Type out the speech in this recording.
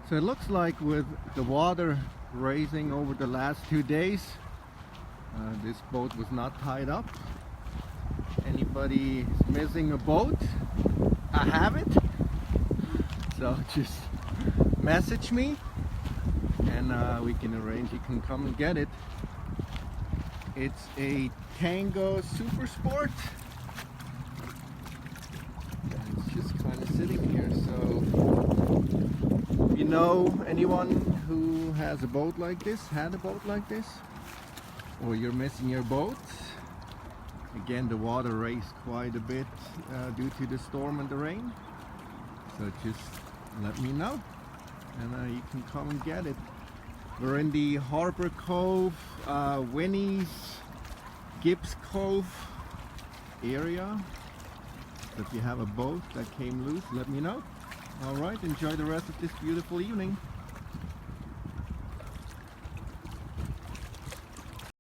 So it looks like with the water raising over the last 2 days, this boat was not tied up. Anybody is missing a boat, I have it. So just message me and we can arrange, you can come and get it. It's a Tango Super Sport. And it's just kind of sitting here. So if you know anyone who has a boat like this, had a boat like this, or you're missing your boat, again the water raised quite a bit due to the storm and the rain. So just let me know and you can come and get it. We're in the Harbor Cove, Winnie's, Gibbs Cove area. So if you have a boat that came loose, let me know. Alright, enjoy the rest of this beautiful evening.